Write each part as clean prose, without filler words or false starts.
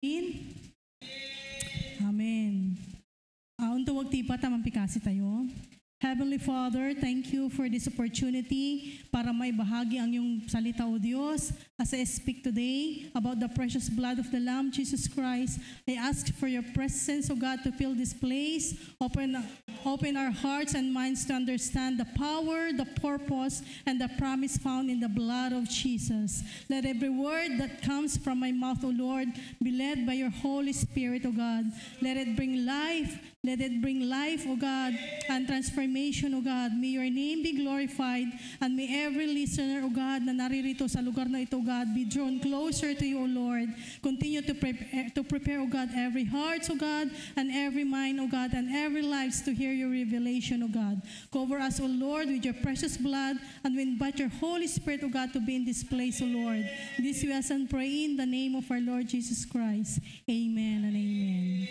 In? Amen. Untuk wag tipa tamang pikasi tayo. Heavenly Father, thank you for this opportunity para may bahagi ang iyong salita, O Diyos. As I speak today about the precious blood of the Lamb, Jesus Christ, I ask for your presence, O God, to fill this place. Open our hearts and minds to understand the power, the purpose, and the promise found in the blood of Jesus. Let every word that comes from my mouth, O Lord, be led by your Holy Spirit, O God. Let it bring life. Let it bring life, O God, and transformation, O God. May your name be glorified, and may every listener, O God, na naririto sa lugar na ito, O God, be drawn closer to you, O Lord. Continue to prepare, O God, every heart, O God, and every mind, O God, and every lives to hear your revelation, O God. Cover us, O Lord, with your precious blood, and we invite your Holy Spirit, O God, to be in this place, O Lord. This we ask and pray in the name of our Lord Jesus Christ. Amen and amen.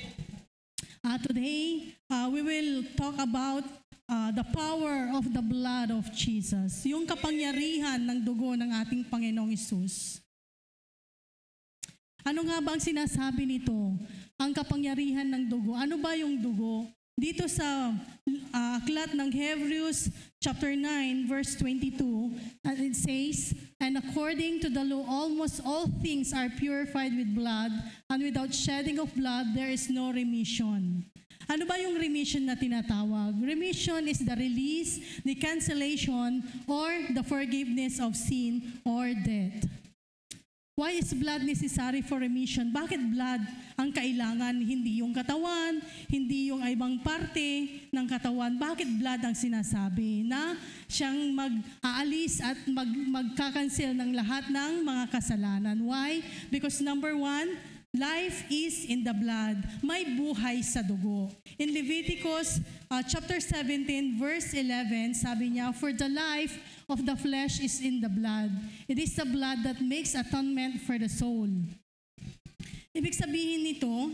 Today, we will talk about the power of the blood of Jesus. Yung kapangyarihan ng dugo ng ating Panginoong Hesus. Ano nga ba ang sinasabi nito? Ang kapangyarihan ng dugo. Ano ba yung dugo? Dito sa aklat ng Hebrews chapter 9 verse 22, it says, "And according to the law, almost all things are purified with blood, and without shedding of blood, there is no remission." Ano ba yung remission na tinatawag? Remission is the release, the cancellation, or the forgiveness of sin or death. Why is blood necessary for remission? Bakit blood ang kailangan? Hindi yung katawan, hindi yung ibang parte ng katawan. Bakit blood ang sinasabi? Na siyang mag-aalis at magkakancel ng lahat ng mga kasalanan. Why? Because number one, life is in the blood. May buhay sa dugo. In Leviticus chapter 17 verse 11, sabi niya, "For the life of the flesh is in the blood. It is the blood that makes atonement for the soul." Ibig sabihin nito,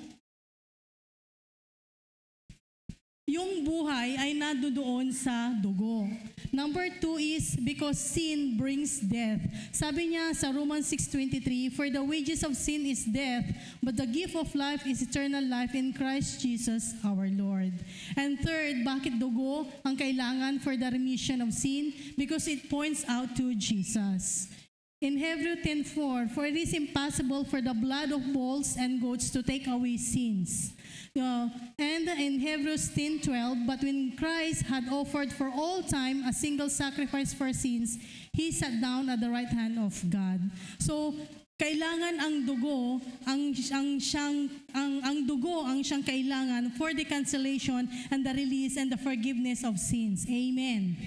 yung buhay ay nadudoon sa dugo. Number 2 is because sin brings death. Sabi niya sa Romans 6:23, "For the wages of sin is death, but the gift of life is eternal life in Christ Jesus our Lord." And third, bakit dugo ang kailangan for the remission of sin? Because it points out to Jesus. In Hebrews 10:4, "For it is impossible for the blood of bulls and goats to take away sins." And in Hebrews 10:12, "But when Christ had offered for all time a single sacrifice for sins, He sat down at the right hand of God." So, kailangan ang dugo, ang dugo ang siyang kailangan for the cancellation and the release and the forgiveness of sins. Amen.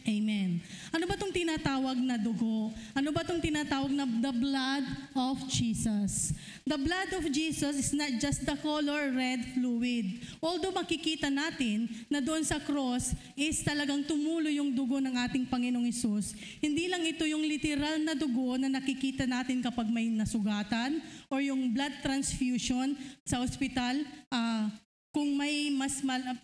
Amen. Ano ba itong tinatawag na dugo? Ano ba itong tinatawag na the blood of Jesus? The blood of Jesus is not just the color red fluid. Although makikita natin na doon sa cross is talagang tumulo yung dugo ng ating Panginoong Hesus. Hindi lang ito yung literal na dugo na nakikita natin kapag may nasugatan or yung blood transfusion sa ospital, kung may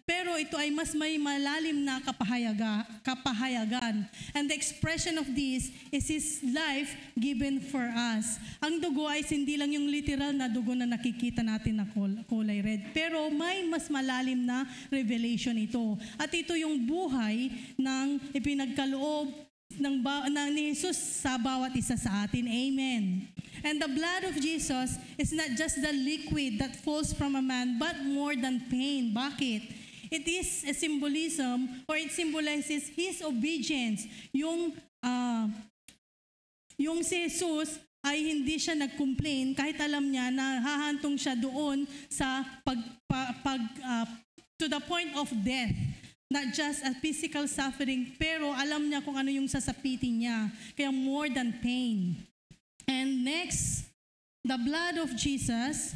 pero ito ay mas may malalim na kapahayagan. And the expression of this is His life given for us. Ang dugo ay hindi lang yung literal na dugo na nakikita natin na kulay red, pero may mas malalim na revelation ito. At ito yung buhay ng ipinagkaloob ni Jesus sa bawat isa sa atin. Amen. And the blood of Jesus is not just the liquid that flows from a man, but more than pain. Bakit? It is a symbolism, or it symbolizes His obedience. Yung si Jesus ay hindi siya nag-complain kahit alam niya na hahantong siya doon sa to the point of death. Not just a physical suffering, pero alam niya kung ano yung sasapitin niya. Kaya more than pain. And next, the blood of Jesus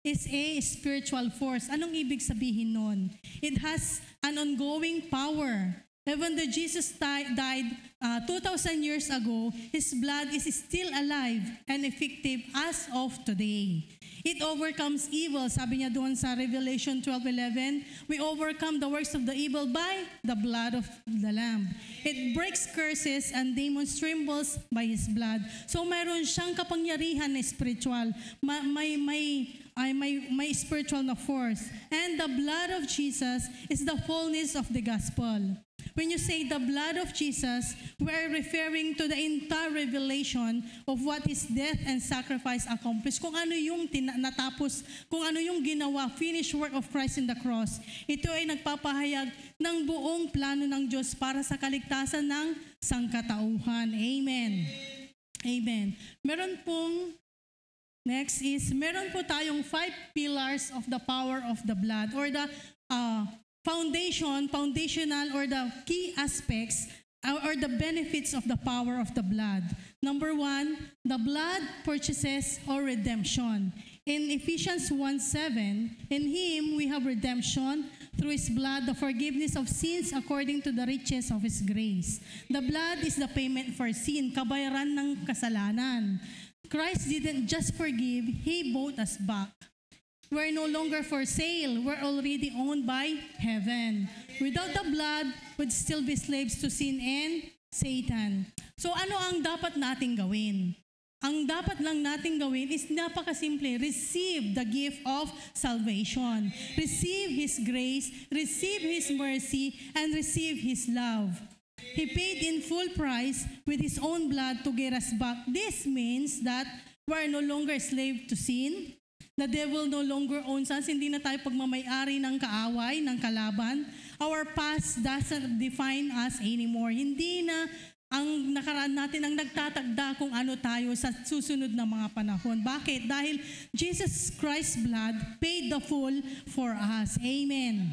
is a spiritual force. Anong ibig sabihin nun? It has an ongoing power. Even though Jesus died 2,000 years ago, His blood is still alive and effective as of today. It overcomes evil. Sabi niya doon sa Revelation 12:11, we overcome the works of the evil by the blood of the Lamb. It breaks curses and demons trembles by His blood. So mayroon siyang kapangyarihan na spiritual. May spiritual na force. And the blood of Jesus is the fullness of the gospel. When you say the blood of Jesus, we are referring to the entire revelation of what His death and sacrifice accomplished. Kung ano yung natapos, kung ano yung ginawa, finished work of Christ in the cross. Ito ay nagpapahayag ng buong plano ng Diyos para sa kaligtasan ng sangkatauhan. Amen. Amen. Meron po tayong 5 pillars of the power of the blood, or the foundational or the key aspects or the benefits of the power of the blood. Number 1, the blood purchases or redemption. In Ephesians 1:7, in Him we have redemption through His blood, the forgiveness of sins according to the riches of His grace. The blood is the payment for sin, kabayaran ng kasalanan. Christ didn't just forgive, He bought us back. We're no longer for sale. We're already owned by heaven. Without the blood, we'd still be slaves to sin and Satan. So ano ang dapat nating gawin? Ang dapat lang nating gawin is napakasimple. Receive the gift of salvation. Receive His grace, receive His mercy, and receive His love. He paid in full price with His own blood to get us back. This means that we're no longer slave to sin. The devil no longer owns us. Hindi na tayo pagmamay-ari ng kaaway, ng kalaban. Our past doesn't define us anymore. Hindi na ang nakaraan natin ang nagtatagda kung ano tayo sa susunod na mga panahon. Bakit? Dahil Jesus Christ's blood paid the full for us. Amen.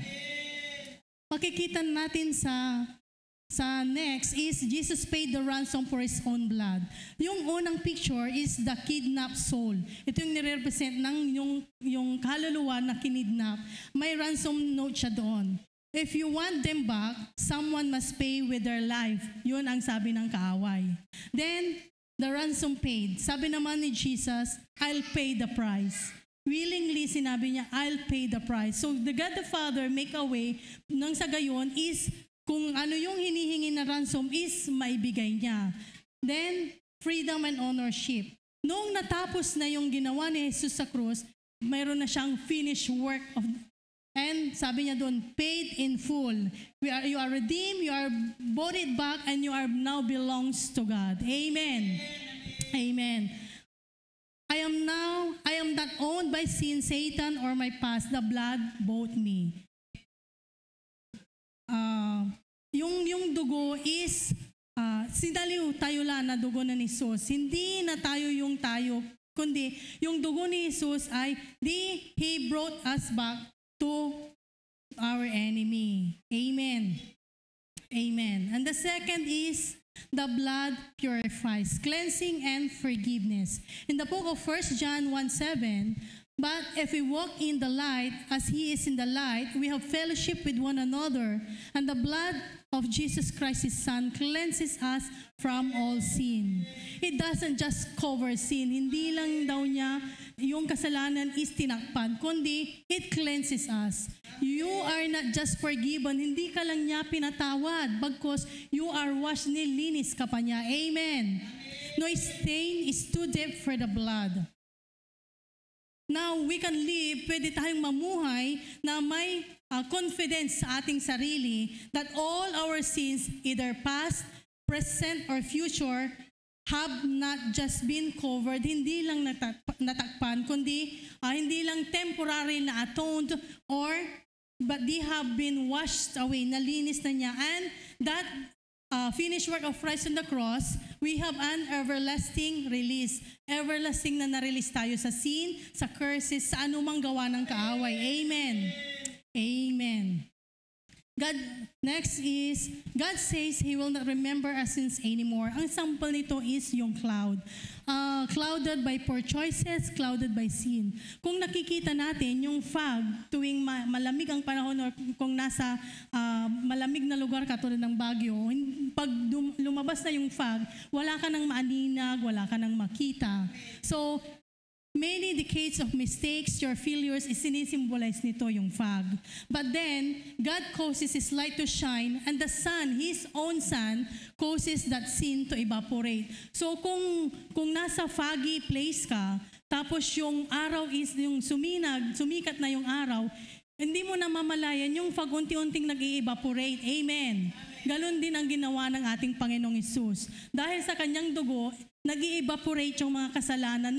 Makikita natin sa next is Jesus paid the ransom for His own blood. Yung unang picture is the kidnapped soul. Ito yung nire-represent ng yung kaluluwa na kinidnap. May ransom note siya doon. If you want them back, someone must pay with their life. Yun ang sabi ng kaaway. Then, the ransom paid. Sabi naman ni Jesus, I'll pay the price. Willingly, sinabi niya, I'll pay the price. So, the God the Father make a way nang sa gayon is kung ano yung hinihingi na ransom is maibigay niya. Then, freedom and ownership. Noong natapos na yung ginawa ni Jesus sa krus, mayroon na siyang finished work of, and sabi niya doon, paid in full. You are redeemed, you are bought it back, and you are now belongs to God. Amen. Amen. I am not owned by sin, Satan, or my past. The blood bought me. Yung dugo is sinaliw tayo lang na dugo na ni Jesus. Hindi na tayo yung tayo, kundi yung dugo ni Jesus ay He brought us back to our enemy. Amen. Amen. And the second is the blood purifies, cleansing and forgiveness. In the book of 1 John 1:7, but if we walk in the light as He is in the light, we have fellowship with one another, and the blood of Jesus Christ, His Son, cleanses us from all sin. It doesn't just cover sin. Hindi lang daw niya yung kasalanan is tinakpan, kundi it cleanses us. You are not just forgiven. Hindi ka lang niya pinatawad, bagkus you are washed, nilinis ka pa niya. Amen. No stain is too deep for the blood. Now, we can live, pwede tayong mamuhay na may confidence sa ating sarili that all our sins, either past, present, or future, have not just been covered, hindi lang natakpan, kundi hindi lang temporary na atoned, but they have been washed away, nalinis na niya. And that finished work of Christ on the cross, we have an everlasting release. Everlasting na na-release tayo sa sin, sa curses, sa anumang gawa ng kaaway. Amen. Amen. God, next is, God says He will not remember our sins anymore. Ang sample nito is yung cloud. Clouded by poor choices, clouded by sin. Kung nakikita natin yung fog tuwing malamig ang panahon or kung nasa malamig na lugar katulad ng Baguio, pag lumabas na yung fog, wala ka nang maaninag, wala ka nang makita. So, many decades of mistakes, your failures, sinisimbolize nito yung fog. But then, God causes His light to shine and the sun, His own sun, causes that sin to evaporate. So kung nasa foggy place ka, tapos yung araw is yung sumikat na yung araw, hindi mo namamalayan yung fog unti-unting nag-i-evaporate. Amen. Ganon din ang ginawa ng ating Panginoong Hesus. Dahil sa kanyang dugo, nag-i-evaporate yung mga kasalanan,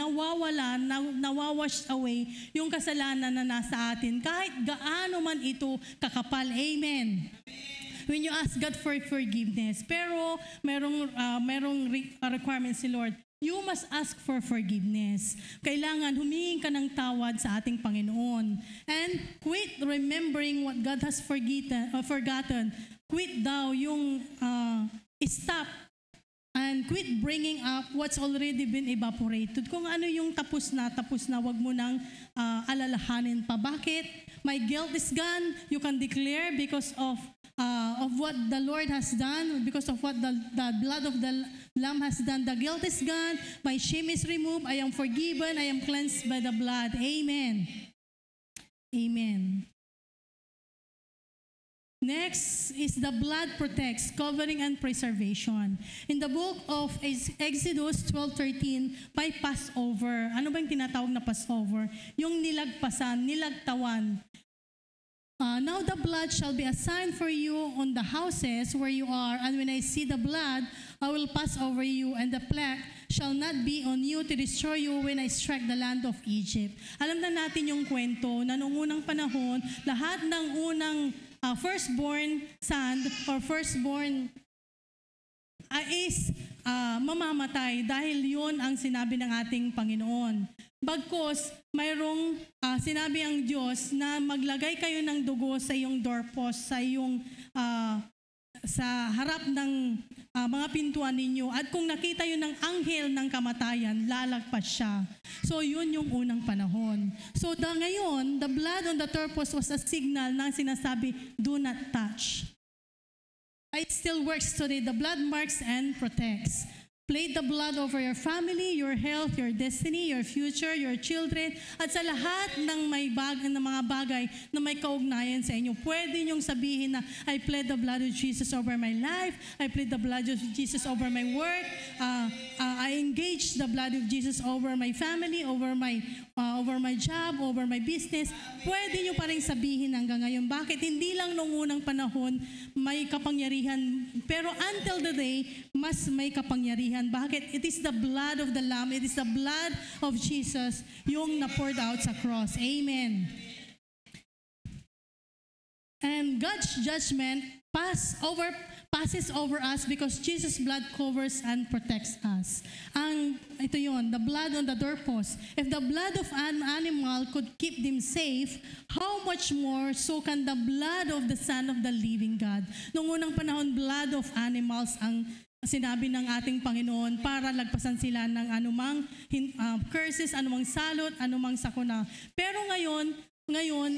nawawash away yung kasalanan na nasa atin. Kahit gaano man ito kakapal. Amen. When you ask God for forgiveness, pero merong requirements si Lord, you must ask for forgiveness. Kailangan humingi ka ng tawad sa ating Panginoon. And quit remembering what God has forgotten. Quit daw yung stop and quit bringing up what's already been evaporated. Kung ano yung tapos na, wag mo nang alalahanin pa. Bakit? My guilt is gone. You can declare because of what the Lord has done, because of what the blood of the Lamb has done. The guilt is gone. My shame is removed. I am forgiven. I am cleansed by the blood. Amen. Amen. Next is the blood protects, covering and preservation. In the book of Exodus 12:13, by Passover. Ano ba yung tinatawag na Passover? Yung nilagpasan, nilagtawan. Now the blood shall be a sign for you on the houses where you are, and when I see the blood, I will pass over you, and the plague shall not be on you to destroy you when I strike the land of Egypt. Alam na natin yung kwento na noong unang panahon, lahat ng unang firstborn son or firstborn is mamamatay dahil yun ang sinabi ng ating Panginoon. Bagkos, mayroong sinabi ang Diyos na maglagay kayo ng dugo sa iyong doorpost, sa iyong sa harap ng mga pintuan ninyo. At kung nakita yun ng anghel ng kamatayan, lalagpas siya. So yun yung unang panahon. So ngayon, the blood on the doorpost was a signal na sinasabi, do not touch. It still works today. The blood marks and protects. Plead the blood over your family, your health, your destiny, your future, your children, at sa lahat ng mga bagay na may kaugnayan sa inyo. Pwede niyong sabihin na, I plead the blood of Jesus over my life, I plead the blood of Jesus over my work, I engage the blood of Jesus over my family, over my job, over my business. Pwede niyo pa rin sabihin hanggang ngayon. Bakit? Hindi lang nung unang panahon may kapangyarihan, pero until the day, mas may kapangyarihan. Bakit? It is the blood of the Lamb. It is the blood of Jesus yung na-poured out sa cross. Amen. And God's judgment passes over us because Jesus' blood covers and protects us. Ito yon, the blood on the doorpost. If the blood of an animal could keep them safe, how much more so can the blood of the Son of the living God? Noong unang panahon, blood of animals ang sinabi ng ating Panginoon para lagpasan sila ng anumang curses, anumang salot, anumang sakuna. Pero ngayon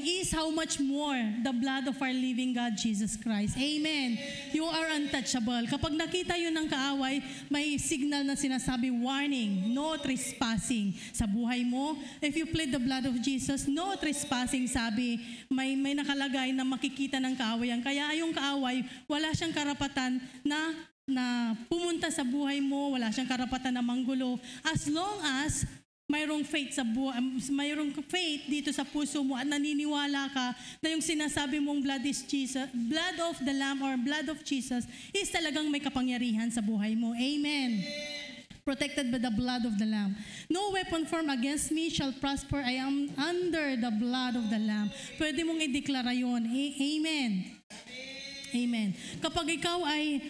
is how much more the blood of our living God, Jesus Christ. Amen. You are untouchable. Kapag nakita yun ng kaaway, may signal na sinasabi, warning, no trespassing sa buhay mo. If you plead the blood of Jesus, no trespassing, sabi, may nakalagay na makikita ng kaawayan. Kaya yung kaaway, wala siyang karapatan na pumunta sa buhay mo, wala siyang karapatan na manggulo. As long as mayroong faith dito sa puso mo at naniniwala ka na yung sinasabi mong blood is Jesus, blood of the Lamb or blood of Jesus is talagang may kapangyarihan sa buhay mo. Amen. Protected by the blood of the Lamb. No weapon formed against me shall prosper. I am under the blood of the Lamb. Pwede mong ideklara yun. Amen. Amen. Kapag ikaw ay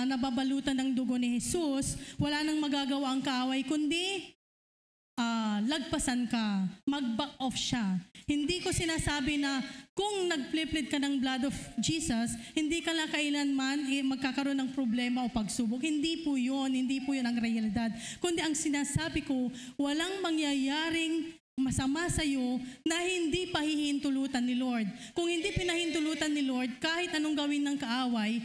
nababalutan ng dugo ni Jesus, wala nang magagawa ang kaaway, kundi lagpasan ka, mag-back off siya. Hindi ko sinasabi na kung nag-plead ka ng blood of Jesus, hindi ka na kailanman magkakaroon ng problema o pagsubok. Hindi po yun ang realidad. Kundi ang sinasabi ko, walang mangyayaring masama sa iyo na hindi pahihintulutan ni Lord. Kung hindi pinahintulutan ni Lord, kahit anong gawin ng kaaway,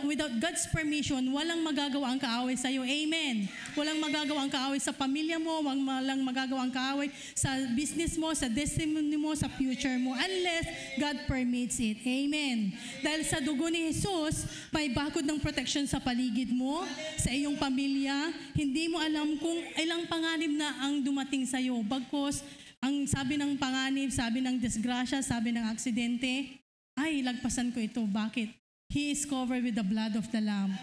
without God's permission, walang magagawa ang kaaway sa iyo. Amen. Walang magagawa ang kaaway sa pamilya mo, walang magagawa ang kaaway sa business mo, sa destiny mo, sa future mo, unless God permits it. Amen. Dahil sa dugo ni Jesus, may bakod ng protection sa paligid mo, sa iyong pamilya. Hindi mo alam kung ilang panganib na ang dumating sa iyo. Bagkos, ang sabi ng panganib, sabi ng disgrasya, sabi ng aksidente, ay, lagpasan ko ito. Bakit? He is covered with the blood of the Lamb.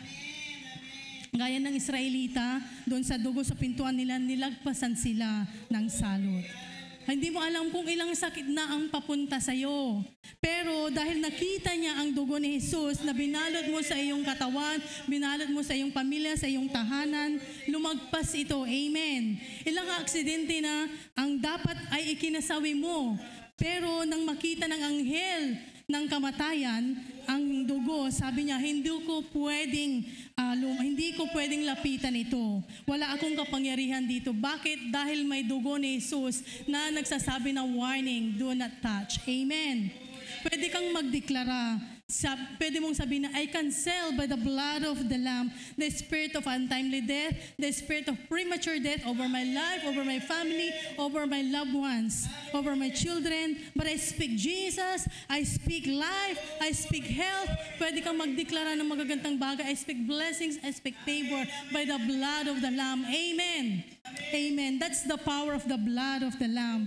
Gaya ng Israelita, doon sa dugo sa pintuan nila, nilagpasan sila ng salot. Hindi mo alam kung ilang sakit na ang papunta sa iyo. Pero dahil nakita niya ang dugo ni Jesus na binalot mo sa iyong katawan, binalot mo sa iyong pamilya, sa iyong tahanan, lumagpas ito. Amen. Ilang aksidente na ang dapat ay ikinasawi mo. Pero nang makita ng anghel ng kamatayan, ang dugo, sabi niya, hindi ko pwedeng lapitan ito. Wala akong kapangyarihan dito. Bakit? Dahil may dugo ni Jesus na nagsasabi na warning, do not touch. Amen. Pwede kang magdeklara. Pwede mong sabihin na, I cancel by the blood of the Lamb the spirit of untimely death, the spirit of premature death over my life, over my family, over my loved ones, over my children. But I speak Jesus, I speak life, I speak health. Pwede kang magdeklara ng magagandang bagay. I speak blessings, I speak favor by the blood of the Lamb. Amen. Amen. That's the power of the blood of the Lamb.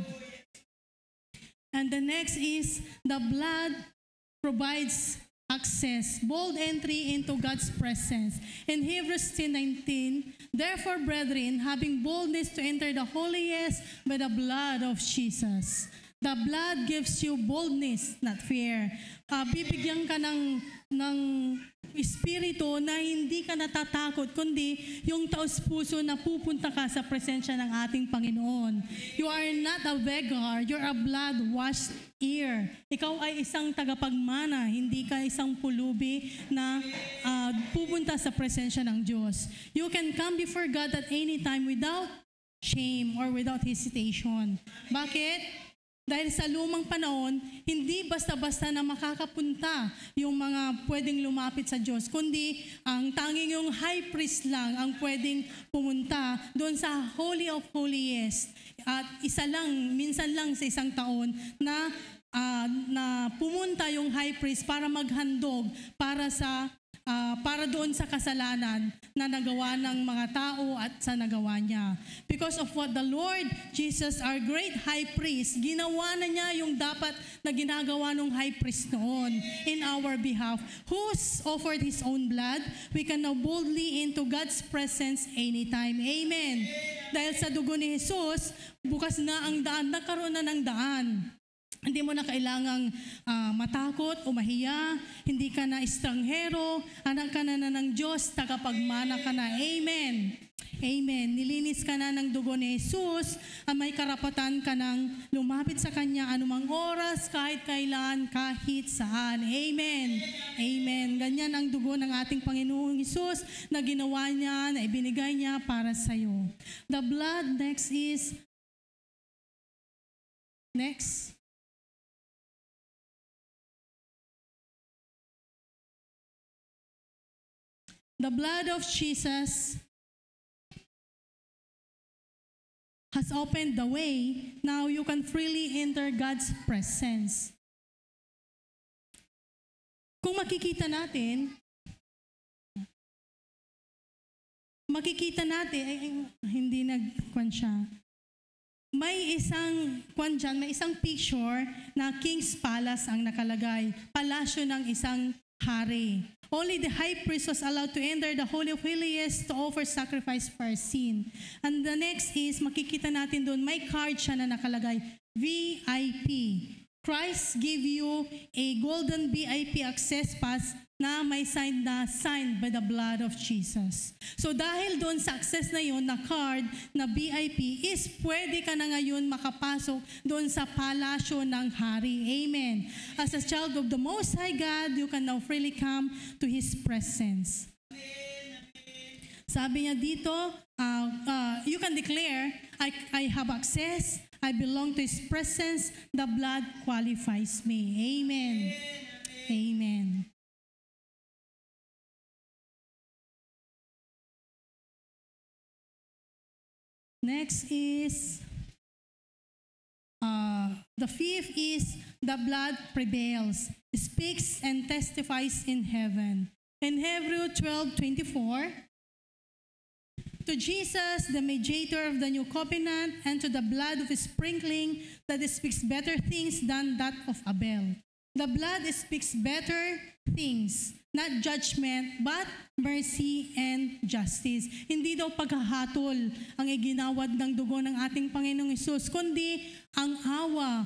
And the next is the blood provides access, bold entry into God's presence. In Hebrews 10:19, therefore, brethren, having boldness to enter the holiest by the blood of Jesus. The blood gives you boldness, not fear. Bibigyan ka ng espiritu na hindi ka natatakot, kundi yung taos-puso na pupunta ka sa presensya ng ating Panginoon. You are not a beggar, you're a blood-washed ear. Ikaw ay isang tagapagmana, hindi ka isang pulubi na pupunta sa presensya ng Diyos. You can come before God at any time without shame or without hesitation. Bakit? Dahil sa lumang panahon, hindi basta-basta na makakapunta yung mga pwedeng lumapit sa Diyos, kundi ang tanging yung high priest lang ang pwedeng pumunta doon sa Holy of Holiest. At minsan lang sa isang taon na pumunta yung high priest para maghandog para doon sa kasalanan na nagawa ng mga tao at sa nagawa niya. Because of what the Lord Jesus, our great high priest, ginawa na niya yung dapat na ginagawa ng high priest noon in our behalf. Who's offered His own blood, we can now boldly into God's presence anytime. Amen. Dahil sa dugo ni Jesus, bukas na ang daan, nagkaroon na ng daan. Hindi mo na kailangang matakot o mahiya, hindi ka na estranghero, anak ka na ng Diyos, tagapagmana ka na. Amen. Amen. Nilinis ka na ng dugo ni Jesus, may karapatan ka nang lumapit sa Kanya anumang oras, kahit kailan, kahit saan. Amen. Amen. Ganyan ang dugo ng ating Panginoong Jesus na ginawa niya, na ibinigay niya para sa iyo. The blood next. The blood of Jesus has opened the way. Now you can freely enter God's presence. Kung makikita natin, hindi nagkwan siya. May isang picture na King's Palace ang nakalagay. Palasyo ng isang hari. Only the high priest was allowed to enter the Holy of Holiest to offer sacrifice for sin. And the next is, makikita natin doon, may card siya na nakalagay, VIP. Christ give you a golden VIP access pass na may sign na signed by the blood of Jesus. So dahil doon success na yun, na card, na VIP, is pwede ka na ngayon makapasok doon sa palasyo ng hari. Amen. As a child of the Most High God, you can now freely come to His presence. Sabi niya dito, you can declare, I have access, I belong to His presence, the blood qualifies me. Amen. Amen. Next is, the fifth is, the blood prevails, speaks and testifies in heaven. In Hebrews 12:24, to Jesus, the mediator of the new covenant, and to the blood of His sprinkling that speaks better things than that of Abel. The blood speaks better things, not judgment, but mercy and justice. Hindi daw paghahatol ang iginawad ng dugo ng ating Panginoong Hesus, kundi ang awa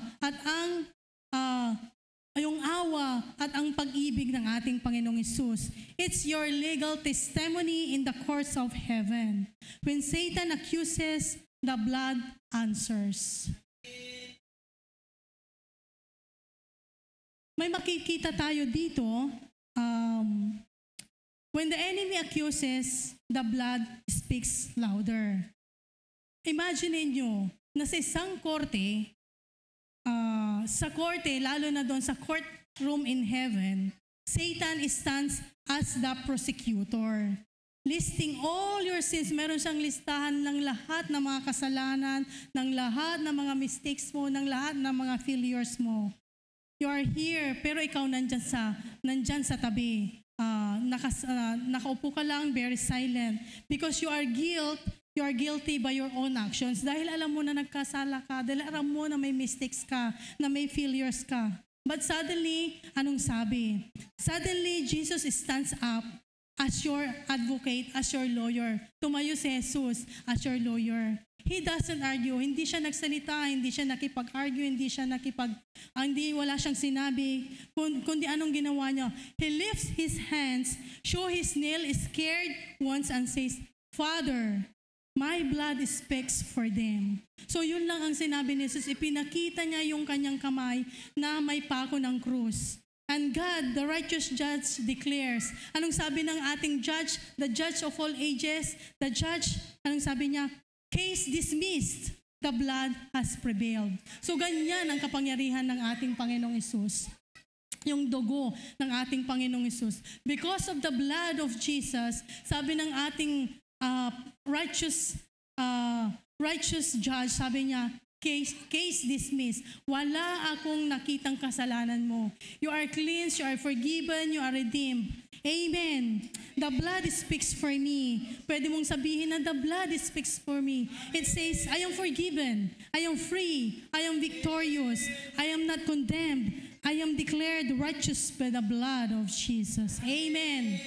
at ang pag-ibig ng ating Panginoong Hesus. It's your legal testimony in the courts of heaven. When Satan accuses, the blood answers. May makikita tayo dito, when the enemy accuses, the blood speaks louder. Imagine nyo, na sa isang korte, lalo na doon sa courtroom in heaven, Satan stands as the prosecutor. Listing all your sins. Meron siyang listahan ng lahat ng mga kasalanan, ng lahat ng mga mistakes mo, ng lahat ng mga failures mo. You are here, pero ikaw nandyan sa tabi. Nakaupo ka lang, very silent. Because you are guilty by your own actions. Dahil alam mo na nagkasala ka, dahil alam mo na may mistakes ka, na may failures ka. But suddenly, anong sabi? Suddenly, Jesus stands up as your advocate, as your lawyer. Tumayo si Jesus as your lawyer. He doesn't argue. Hindi siya nagsalita, hindi siya nakipag-argue, wala siyang sinabi, kundi anong ginawa niya? He lifts his hands, show his nail, scared once, and says, Father, my blood speaks for them. So yun lang ang sinabi ni Jesus. Ipinakita niya yung kanyang kamay na may pako ng krus. And God, the righteous judge, declares. Anong sabi ng ating judge? The judge of all ages, the judge, anong sabi niya? Case dismissed. The blood has prevailed. So ganyan ang kapangyarihan ng ating Panginoong Hesus. Yung dugo ng ating Panginoong Hesus. Because of the blood of Jesus, sabi ng ating righteous judge, sabi niya, case dismissed. Wala akong nakitang kasalanan mo. You are cleansed, you are forgiven, you are redeemed. Amen. The blood speaks for me. Pwede mong sabihin na the blood speaks for me. It says, I am forgiven. I am free. I am victorious. I am not condemned. I am declared righteous by the blood of Jesus. Amen.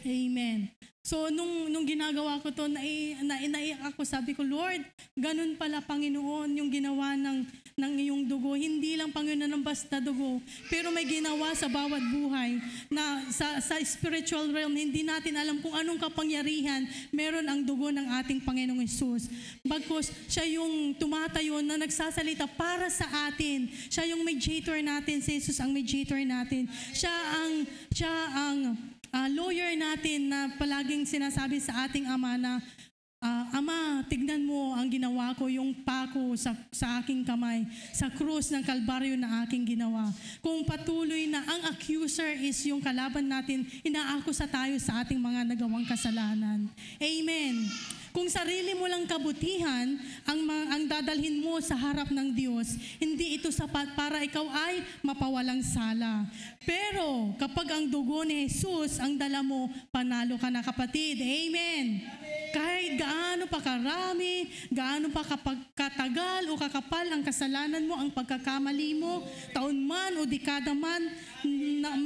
Amen. So, nung ginagawa ko to, naiyak ako, sabi ko, Lord, ganun pala, Panginoon, yung ginawa ng iyong dugo. Hindi lang, Panginoon, ng basta dugo, pero may ginawa sa bawat buhay na sa spiritual realm, hindi natin alam kung anong kapangyarihan meron ang dugo ng ating Panginoong Hesus. Bagkus, siya yung tumatayo na nagsasalita para sa atin. Siya yung mediator natin, si Jesus ang mediator natin. Siya ang lawyer natin na palaging sinasabi sa ating Ama na, Ama, tignan mo ang ginawa ko, yung pako sa aking kamay, sa krus ng Kalbaryo na aking ginawa. Kung patuloy na ang accuser is yung kalaban natin, inaakusa tayo sa ating mga nagawang kasalanan. Amen. Kung sarili mo lang kabutihan ang dadalhin mo sa harap ng Diyos, hindi ito sapat para ikaw ay mapawalang sala. Pero kapag ang dugo ni Jesus ang dala mo, panalo ka na, kapatid. Amen. Kahit gaano pa karami, gaano pa katagal o kakapal ang kasalanan mo, ang pagkakamali mo, taon man o dekada man,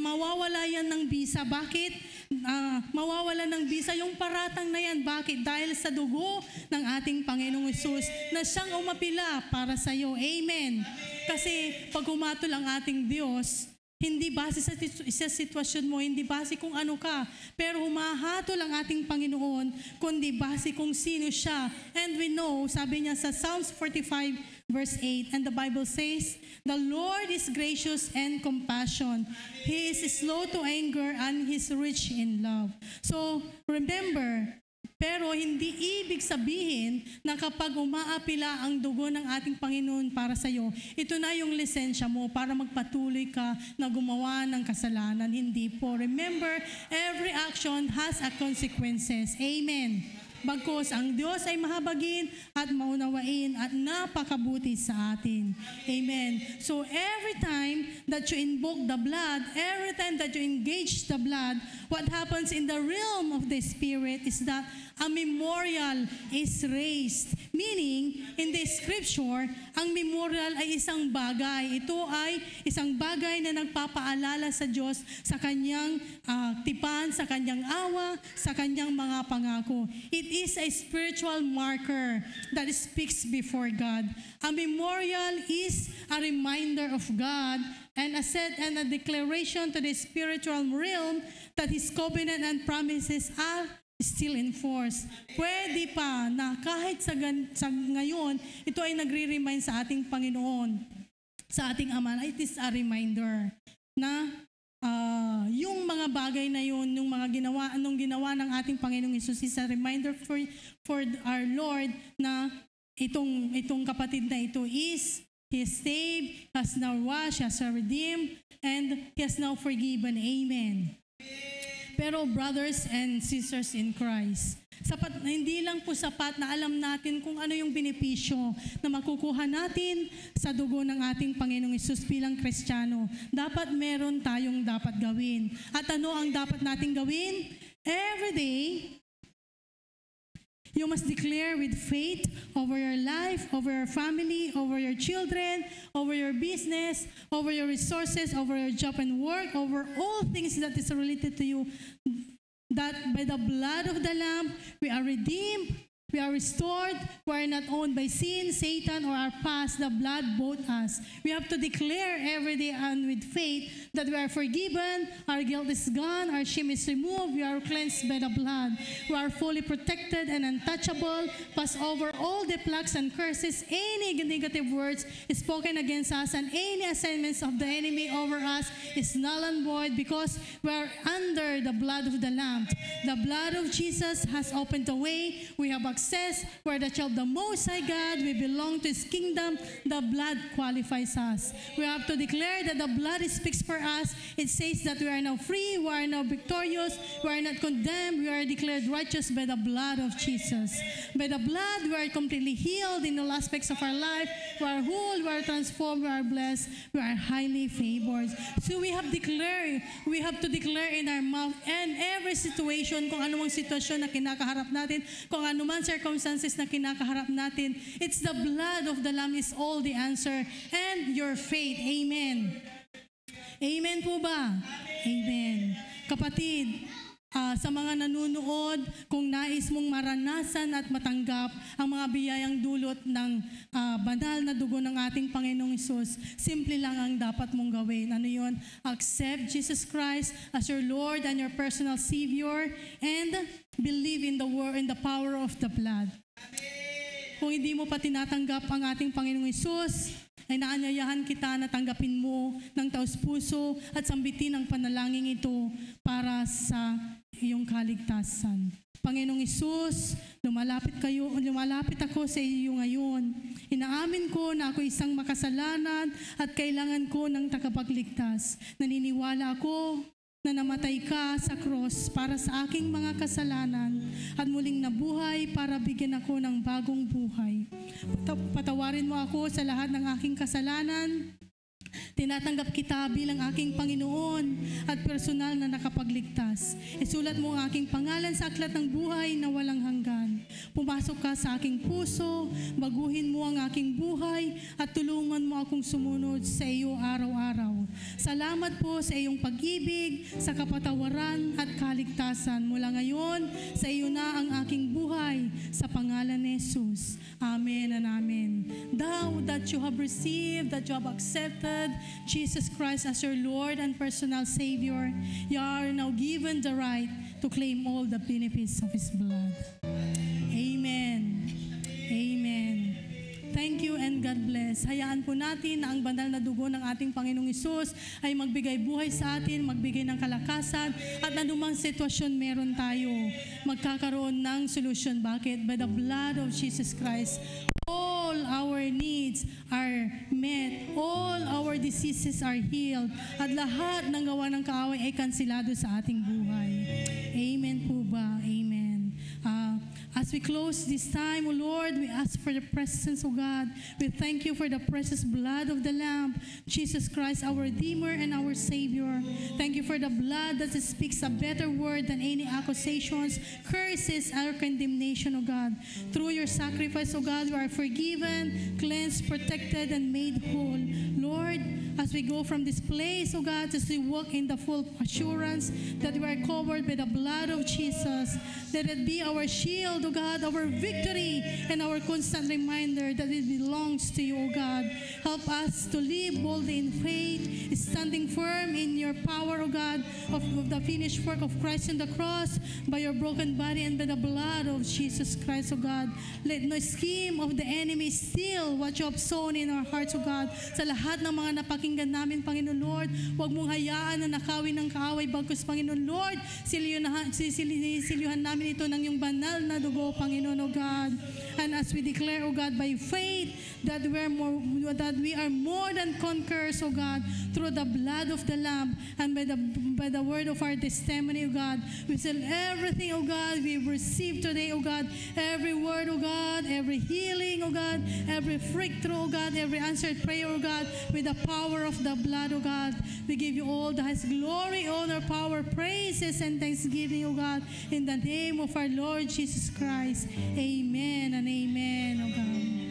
mawawala yan ng bisa. Bakit? Mawawala ng bisa yung paratang na yan. Bakit? Dahil sa dugo ng ating Panginoong Hesus na siyang umapila para sa iyo. Amen. Kasi pag humatol ang ating Diyos, Hindi base sa sitwasyon mo, hindi base kung ano ka, pero humahatol ang ating Panginoon, kundi base kung sino siya. And we know, sabi niya sa Psalms 45 verse 8, and the Bible says, "The Lord is gracious and compassion. He is slow to anger and He is rich in love." So, remember, pero hindi ibig sabihin na kapag umaapila ang dugo ng ating Panginoon para sa iyo, ito na yung lisensya mo para magpatuloy ka na gumawa ng kasalanan. Hindi po. Remember, every action has a consequences. Amen. Bagkus ang Diyos ay mahabagin at maunawain at napakabuti sa atin. Amen. So every time that you invoke the blood, every time that you engage the blood, what happens in the realm of the Spirit is that a memorial is raised. Meaning, in the scripture, ang memorial ay isang bagay. Ito ay isang bagay na nagpapaalala sa Diyos sa kanyang tipan, sa kanyang awa, sa kanyang mga pangako. It is a spiritual marker that speaks before God. A memorial is a reminder of God and a declaration to the spiritual realm that His covenant and promises are still in force. Pwede pa na kahit sa ngayon, ito ay nagre-remind sa ating Panginoon, sa ating Ama. It is a reminder na yung mga bagay na yun, yung mga ginawa ng ating Panginoong Hesus is a reminder for our Lord na itong kapatid na ito is He is saved, has now washed, has redeemed, and He has now forgiven. Amen. Pero brothers and sisters in Christ, hindi lang po sapat na alam natin kung ano yung benepisyo na makukuha natin sa dugo ng ating Panginoong Hesus bilang Kristiyano. Dapat meron tayong dapat gawin. At ano ang dapat nating gawin? Every day, you must declare with faith over your life, over your family, over your children, over your business, over your resources, over your job and work, over all things that is related to you, that by the blood of the Lamb, we are redeemed, we are restored, we are not owned by sin, Satan, or our past. The blood bought us. We have to declare every day and with faith that we are forgiven, our guilt is gone, our shame is removed, we are cleansed by the blood. We are fully protected and untouchable, pass over all the plagues and curses, any negative words spoken against us, and any assignments of the enemy over us is null and void because we are under the blood of the Lamb. The blood of Jesus has opened the way. We have access. We are the child of the Most High God. We belong to His kingdom. The blood qualifies us. We have to declare that the blood speaks for us. It says that we are now free, we are now victorious, we are not condemned, we are declared righteous by the blood of Jesus. By the blood, we are completely healed in all aspects of our life. We are whole, we are transformed, we are blessed, we are highly favored. So we have to declare in our mouth and every situation, kung anumang sitwasyon na kinakaharap natin, kung anumang circumstances na kinakaharap natin, it's the blood of the Lamb is all the answer and your faith. Amen. Amen po ba? Amen. Kapatid, sa mga nanunood, kung nais mong maranasan at matanggap ang mga biyayang dulot ng banal na dugo ng ating Panginoong Hesus, simple lang ang dapat mong gawin. Ano yun? Accept Jesus Christ as your Lord and your personal Savior and believe in the power of the blood. Kung hindi mo pa tinatanggap ang ating Panginoong Hesus, ay naanyayahan kita na tanggapin mo ng taos-puso at sambitin ang panalangin ito para sa iyong kaligtasan. Panginoong Hesus, lumalapit ako sa iyo ngayon. Inaamin ko na ako isang makasalanan at kailangan ko ng tagapagligtas. Naniniwala ako na namatay ka sa cross para sa aking mga kasalanan at muling nabuhay para bigyan ako ng bagong buhay. Patawarin mo ako sa lahat ng aking kasalanan. Tinatanggap kita bilang aking Panginoon at personal na nakapagligtas. Isulat mo ang aking pangalan sa aklat ng buhay na walang hanggan. Pumasok ka sa aking puso, baguhin mo ang aking buhay, at tulungan mo akong sumunod sa iyo araw-araw. Salamat po sa iyong pag-ibig, sa kapatawaran at kaligtasan. Mula ngayon, sa iyo na ang aking buhay, sa pangalan ni Jesus. Amen and amen. Thou that you have received, that you have accepted Jesus Christ as your Lord and personal Savior, you are now given the right to claim all the benefits of His blood. Amen. Amen. Thank you and God bless. Hayaan po natin na ang banal na dugo ng ating Panginoong Hesus ay magbigay buhay sa atin, magbigay ng kalakasan, at anumang sitwasyon meron tayo, magkakaroon ng solusyon. Bakit? By the blood of Jesus Christ, all our needs are met, all our diseases are healed, at lahat ng gawa ng kaaway ay kansilado sa ating buhay. Amen po ba? Amen. As we close this time, O Lord, we ask for the presence of God. We thank you for the precious blood of the Lamb, Jesus Christ, our Redeemer and our Savior. Thank you for the blood that speaks a better word than any accusations, curses, or condemnation, O God. Through your sacrifice, O God, we are forgiven, cleansed, protected, and made whole. Lord, as we go from this place, O God, as we walk in the full assurance that we are covered by the blood of Jesus, let it be our shield, O God, our victory, and our constant reminder that it belongs to you, O God. Help us to live boldly in faith, standing firm in your power, O God, of the finished work of Christ on the cross, by your broken body and by the blood of Jesus Christ, O God. Let no scheme of the enemy steal what you have sown in our hearts, O God. Sa lahat ng mga napakinggan namin, Panginoon Lord, huwag mong hayaan na nakawin ng kaaway, bagkus, Panginoon Lord, silyuhan namin ito ng iyong banal na dugo, Panginoon, O God. And as we declare, O God, by faith that we are more than conquerors, O God, through the blood of the Lamb and by the word of our testimony, O God, we seal everything, O God, we've received today, O God, every word, O God, every healing, O God, every breakthrough, O God, every answered prayer, O God, with the power of the blood, O God. We give you all the highest glory, honor, power, praises, and thanksgiving, O God, in the name of our Lord Jesus Christ. Amen and amen, O God.